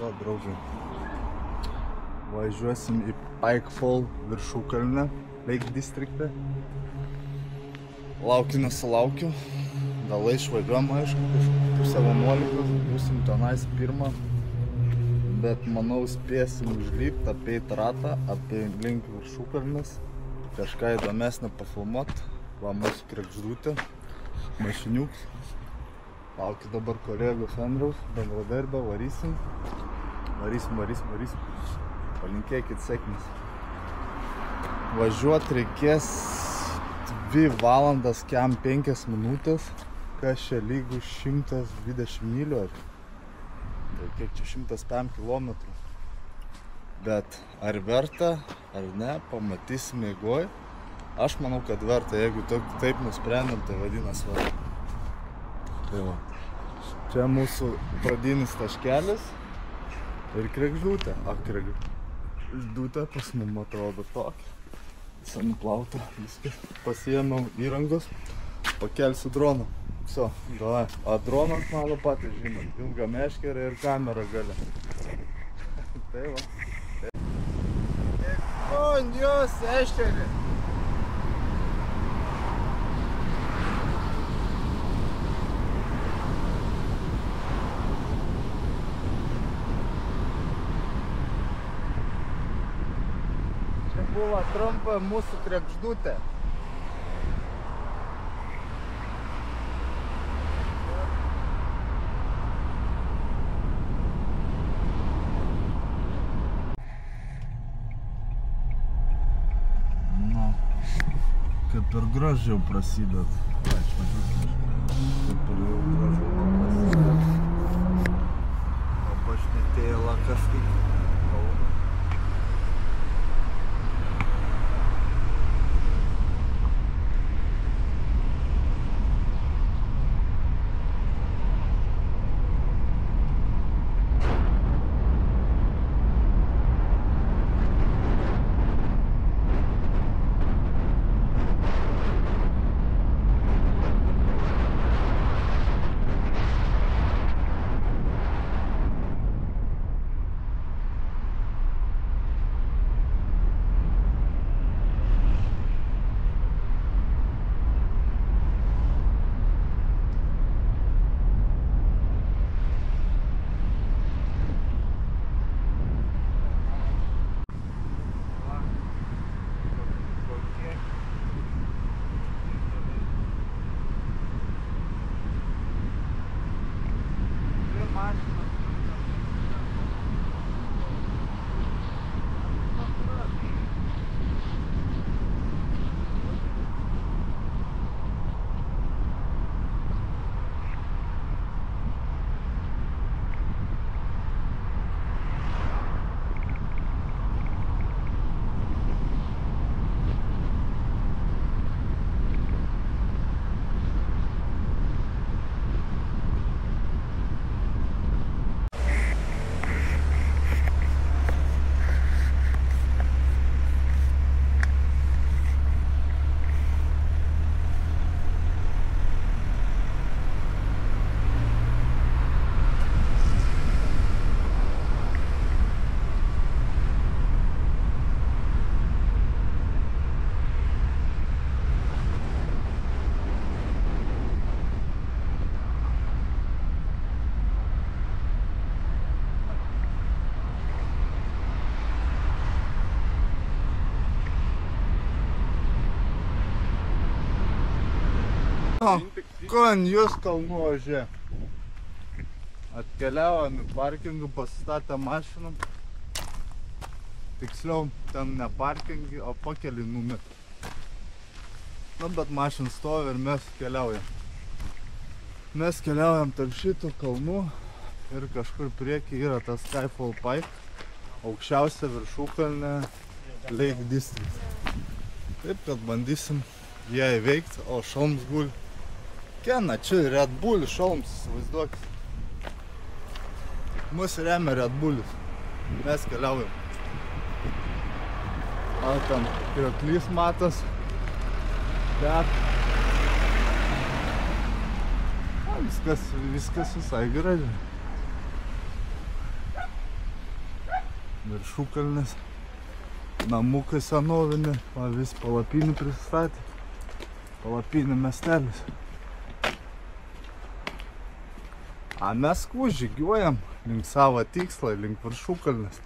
ką, draugai. Važiuosim į Pike Fall viršukalnę, Lake District'e. Laukiu nesulaukiu. Vėlai išvažiuojam, aišku, kažkur pusę 11, būsim tenais pirmą. Bet manau spėsim užlipti, apeit ratą, aplink viršukalnes. Kažką įdomesnio pafilmuot. Va mūsų kregždutė, mašiniuks. Laukiu dabar kolegos Andriaus, bendradarbio, varysim. Varysim. Palinkėkit sėkmės. Važiuot reikės 2 valandas, kem 5 minutės, kas čia lygu 120 mylių, tai kiek čia 105 kilometrų. Bet ar verta, ar ne, pamatysim eigoj. Aš manau, kad verta, jeigu taip nusprendėm, tai vadinasi verta. Tai va. Čia mūsų pradinis taškelis ir kregždutė. Kregždutė pas mum atrodo tokia. Visa nuplauta, viskas. Pasiėmiau įrangos, pakelsiu droną. Viso, davai. O dronas malo patys žinot, ilga meškerė ir kamera gale. Tai va. Kon jūs ešerį. Buvo trumpa mūsų kregždutė. Na, kaip ir gražiau prasidėt. Kaip ir jau gražiau prasidėt. O bažnytėlą kažkaip. Kon jūs kalnų ožė. Atkeliavom į parkingą, pasistatę mašiną. Tiksliau, ten ne parkingi, o pakeli numetį. Na, bet mašina stovi ir mes keliaujam. Mes keliaujam tarp šitų kalnų ir kažkur priekį yra tas Skyfall Pike, aukščiausia viršukalnė Lake District. Taip, kad bandysim ją įveikti, o šalms guli. Kena, čia Red Bull šalms, įsivaizduokit. Mūsų remia Red Bullis. Mes keliaujam. O ten krioklys matas. Bet viskas visai gerai. viršukalnis, namukai senovinė, va vis palapinį pristatė, palapinį miestelis. A mes žygiuojam link savo tikslą, link viršukalnis.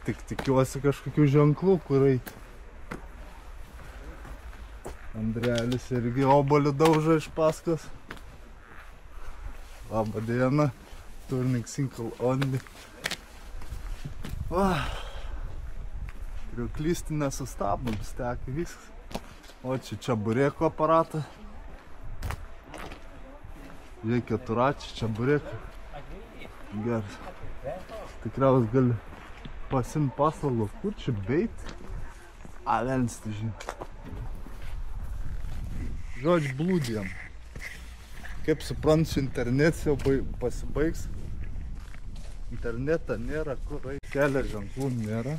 Tik tikiuosi kažkokių ženklų, kur eiti. Andrelis irgi obuolį daužo iš paskos. Labą dieną, turning single only. Turiu klysti nesustabdom, steka viskas. O čia čebureko aparatą. Jei keturačiai čebureko. Geras. Tikriausiai gali pasimt paslaugą. Kur čia beit? A, velnis tai žinai. Žodžiu, blūdėjom. Kaip suprantu, internetas jau pasibaigs. Internetą nėra, kur eiti. Kelio ženklų nėra.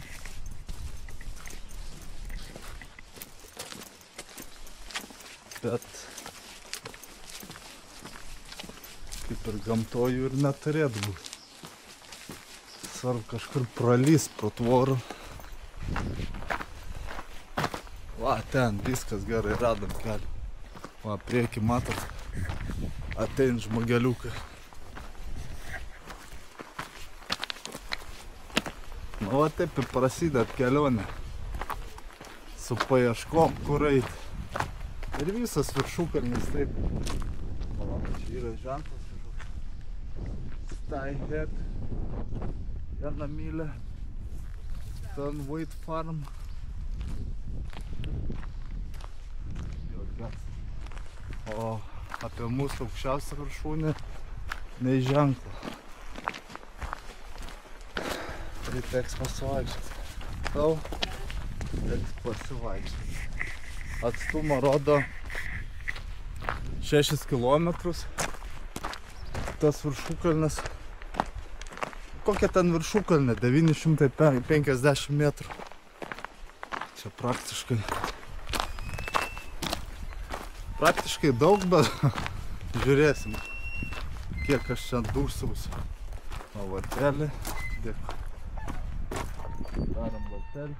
Bet kaip ir gamtojų ir neturėtų būti. Svarbu kažkur pralys pro tvorą. Va, ten viskas gerai, radom kelią. Va, priekį matot, atein žmogeliukai. Nu, va taip ir prasideda kelionė. Su paieškom, kur eiti. Ir visas viršukalnis taip. O, čia yra ženklas kažkoks. Steinhead. Viena mylė. Ten White Farm. O apie mūsų aukščiausią viršūnę nei ženklo. Tai teks pasivaikščioti. Tau teks pasivaikščioti. Atstumą rodo 6 kilometrus. Tas viršukalnis. Kokia ten viršukalnė? 950 metrų. Čia praktiškai daug, bet žiūrėsim, kiek aš čia dūsausiu. O vartelį, dėkui. Darom vartelį.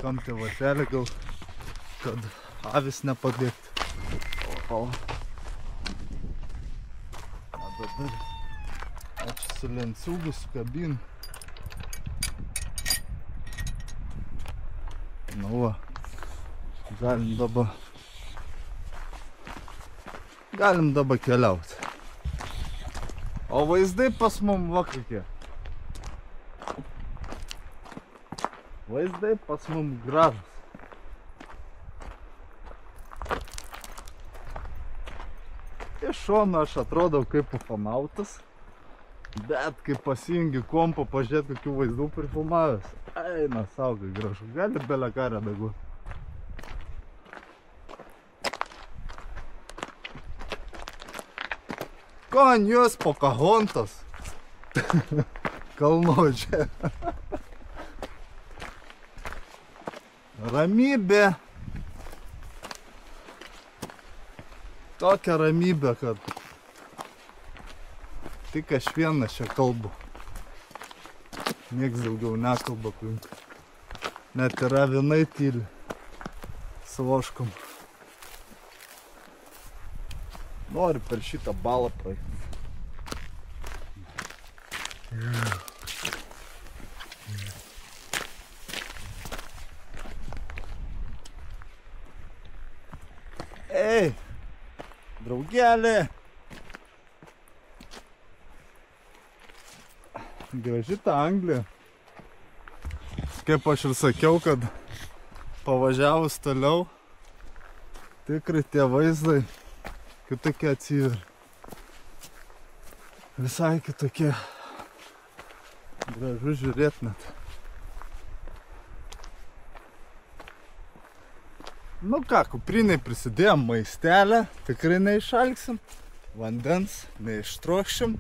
Kamtė vartelį gal, kad avis nepabėgti. O. Na dabar aš su lenciūgu, su kabinu. Nu va, galim dabar keliauti. O vaizdai pas mum va kokie. Vaizdai pas mum gražus. Iš šono aš atrodau kaip ufonautas, bet kai pasijungi kompą pažiūrėti, kokių vaizdų prifilmavęs. Eina saugai gražu, gali belę ką redaguoti. Kon jūs Pocahontas. Kalnuodžiai. Ramybė. Tokia ramybė, kad tik aš vienas čia kalbu. Nieks daugiau nekalba aplink. Net yra vienai tyli. Su ožkom. Noriu per šitą balą praeiti. Ei, draugelė. Graži ta Anglija. Kaip aš ir sakiau, kad pavažiavus toliau, tikrai tie vaizdai kitokie atsiveria. Visai kitokie. Gražu žiūrėti net. Nu ką, kuprinai prisidėjom maistelę, tikrai neišalksim. Vandens neištrokšim.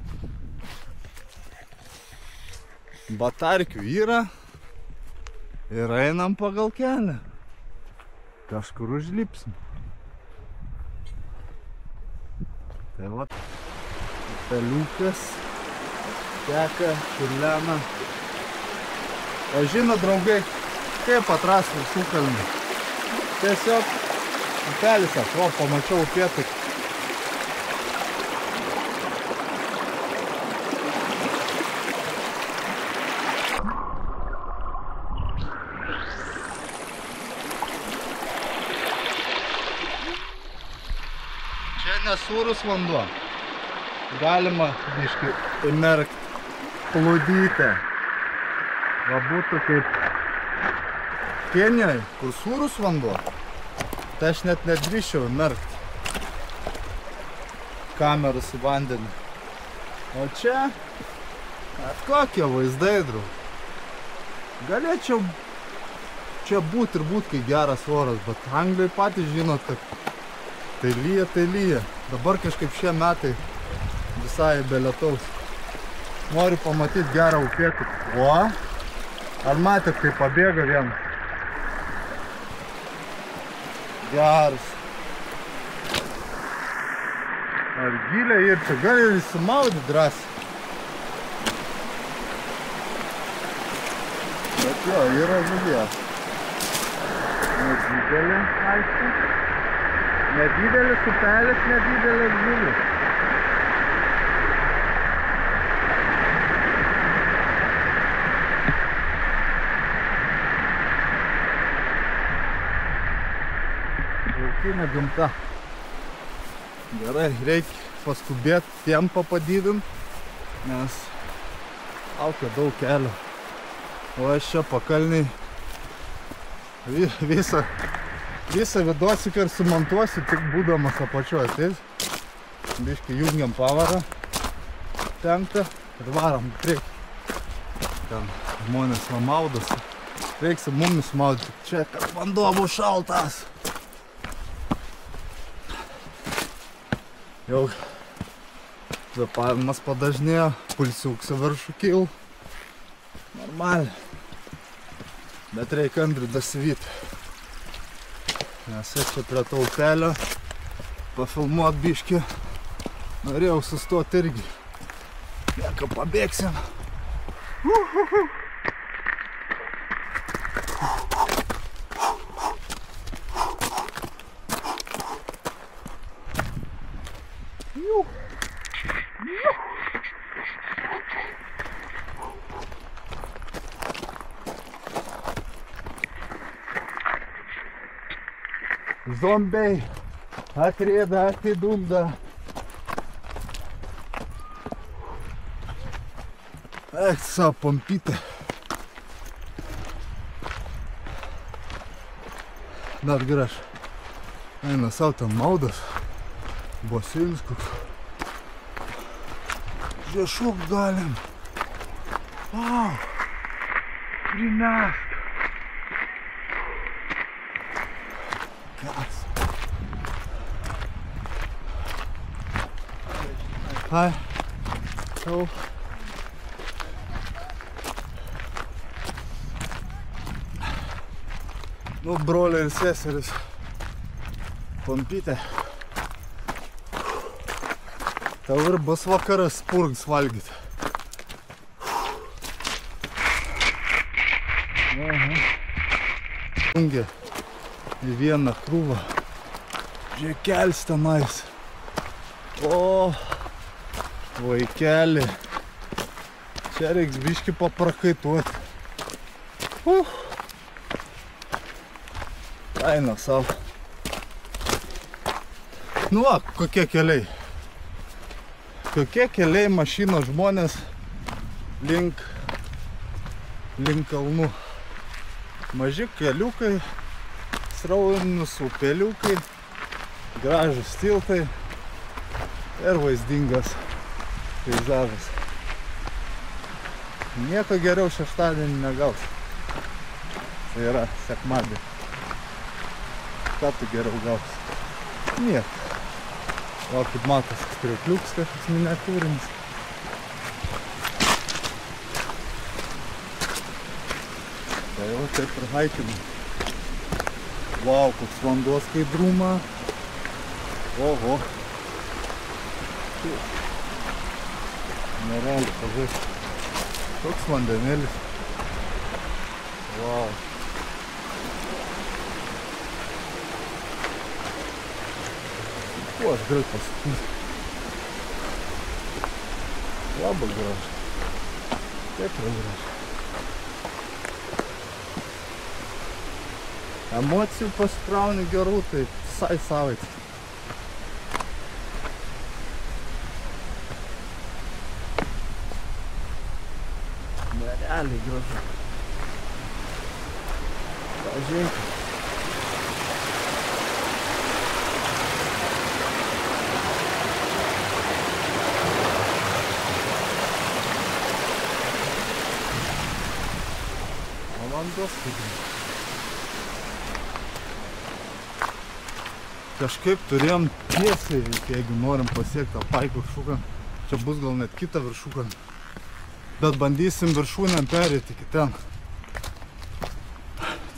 Batarkių yra. Ir einam pagal kelią. Kažkur užlipsim. Tai va, peliukas teka, čiurlena. O žinot, draugai, kaip atras Visų kalnų? Tiesiog upelis, o pamačiau upėtakį. Čia nesūrus vanduo. Galima biškį įmerkti plūdytę. Va būtų kaip Kenijoje, kur sūrus vanduo. Tai aš net nedrįsčiau įmerkti kameras į vandenį. O čia kokie vaizdai, draug. Galėčiau čia būt ir būt, kai geras oras, bet Anglijai patys žinot, kad tai lyja. Dabar kažkaip šie metai visai be lietaus. Noriu pamatyti gerą upėtakį. O, ar matėt, kai pabėga vienas? Geras. Ar giliai ir čia gali ir įsimaudyti drąsiai. Bet jo, yra žuvies. Nedidelė, aišku. Nedidelis upelis, nedidelis žuvis. Laukinė gamta. Gerai, reikia paskubėti, tempą padidinti, nes laukia daug kelio. O aš čia pakalniai visą vidosiką ir sumontuosiu, tik būdamas apačioje. Taip, biškai jungiam pavarą, penktą ir varom priekį. Ten žmonės maudosi. Reiks mumis maudyti. Čia, kad vanduo bus šaltas. Jau kvėpavimas padažnėjo, pulsiuks viršų kil. Normaliai. Bet reikia Andrių dasivyti. Nes aš čia prie to upelio pafilmuot biškį. Norėjau sustoti irgi. Jaka pabėgsim. Zombiai atrieda, atidunda. Eik, savo pompytė. Dar graž. Eina savo ten maudas. Baseinis koks. Žiešuk galim. Vau. Primest. Kas? Hai. Jau. Nu, broliai ir seseris. Pompytė. Tau ir bus vakaras spurgs valgyti. Jungia į vieną krūvą. Žiūrėkelis tenais. O, vaikeli. Čia reiks biškį paprakaituoti. Eina savo. Nu va, kokie keliai. Kokie keliai mašino žmonės link kalnų. Maži keliukai, srauvinus upeliukai, gražus tiltai ir vaizdingas peizažas. Nieko geriau šeštadienį negaus. Tai yra sekmadienį. Ką tu geriau gausi? Nieko. O kaip matas, kriokliuks kažkoks miniatūrinis. Tai jau taip ir haikinam. Vau, koks vanduo skaidrumą. Oho. Nerealiai pažaisti. Toks vandenėlis. Wow. Kuo aš galiu pasakyti? Labai gražu. Tikrai gražu. Emocijų pasikrauni gerų, tai visai savaitė. Nerealiai gražu. Pažiūrėkit. Valandos kaip. Kažkaip turėjom tiesiai, jeigu norim pasiekti tą Paiko viršūką. Čia bus gal net kita viršūka. Bet bandysim viršūnėm perėti iki ten.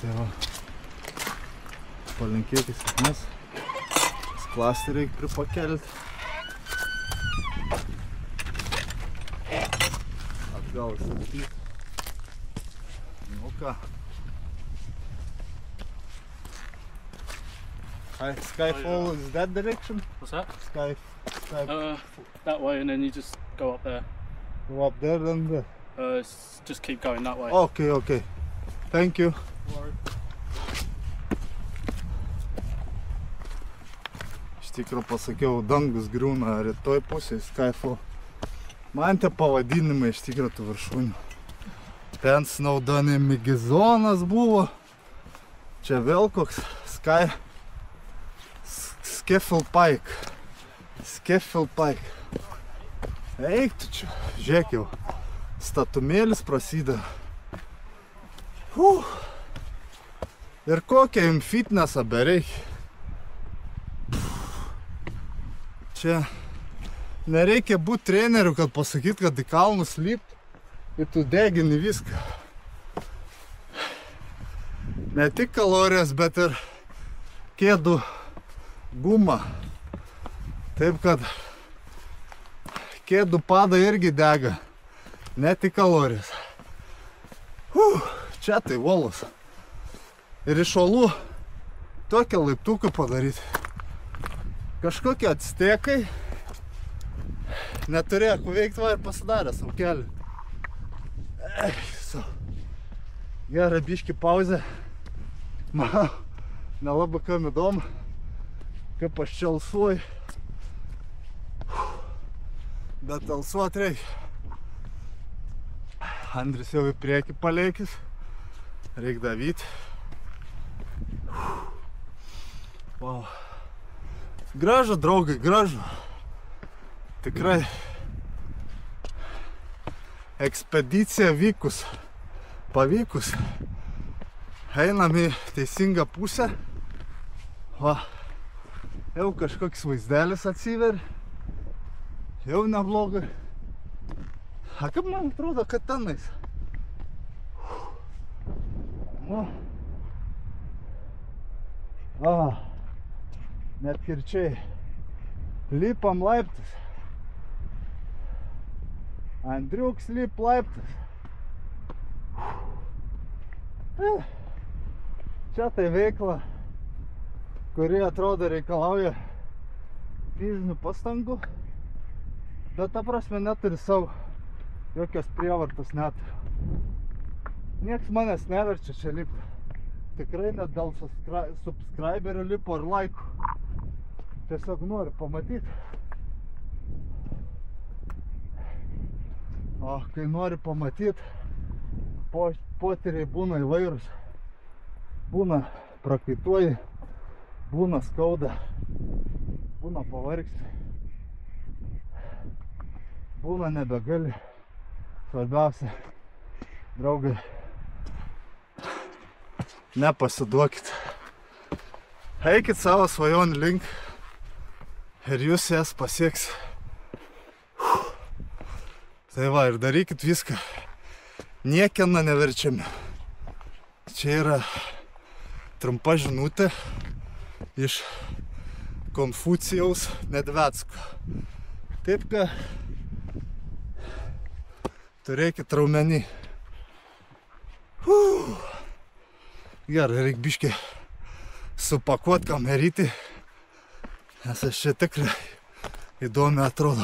Tai va. Palinkėti sėkmės. Klasį reikia pripakelti. Atgal įstatyti. Nu ką. Skyfall is that direction? What's that? Sky. That way, and then you just go up there. Go up there and there. Just keep going that way. Okay, okay. Thank you. Iš tikrųjų pasakiau, dangus griūna rytoj pusėje Skyfall. Man tie pavadinimai iš tikrųjų tų viršūnių. Ten Snaudonė Gizonas buvo. Čia vėl koks Skeffel Pike. Skeffel Pike. Eik tu čia. Žiūrėk jau. Statumėlis prasideda. Ir kokia jums fitnesą bereikia. Čia nereikia būti treneriu, kad pasakyt, kad į kalnus lipt ir tu degini viską. Ne tik kalorijas, bet ir kėdų gumą. Taip kad kėdų padai irgi dega. Ne tik kalorijas. Čia tai uolos. Ir iš uolų tokią laiptuką padaryti. Kažkokie actekai neturėjo ko veikti, va ir pasidarė savo kelią. Gerai, biški pauzė. Man nelabai kam įdomu, kaip aš čia alsuoju. Bet alsuot reikia. Andris jau į priekį paleikis. Reikia davyti. Wow. Gražu, draugai, gražu. Tikrai ekspedicija vykus, pavykus. Einam į teisingą pusę. Va. Jau kažkoks vaizdelis atsiveria. Jau neblogai. A kaip man atrodo, kad tenais. Net kirčiai. Lipam laiptus. Andriuks lip laiptus. Čia tai veikla, kuri atrodo reikalauja fizinių pastangų, bet ta prasme neturi savo jokios prievartos neturiu. Niekas manęs neverčia čia lipti. Tikrai net dėl subscriberių lipo ir laikų. Tiesiog noriu pamatyti. O kai nori pamatyti, potyriai būna įvairūs. Būna prakaituoji, būna skauda, būna pavargsti, būna nebegali. Svarbiausia, draugai, nepasiduokit. Eikit savo svajonių link ir jūs jas pasieks. Tai va, ir darykit viską. Niekieno neverčiami. Čia yra trumpa žinutė iš Konfucijaus Nedvedsko. Taip, kad turėkit raumenį. Gerai, reik biškį supakuot kamerytį, nes aš čia tikrai įdomi atrodo.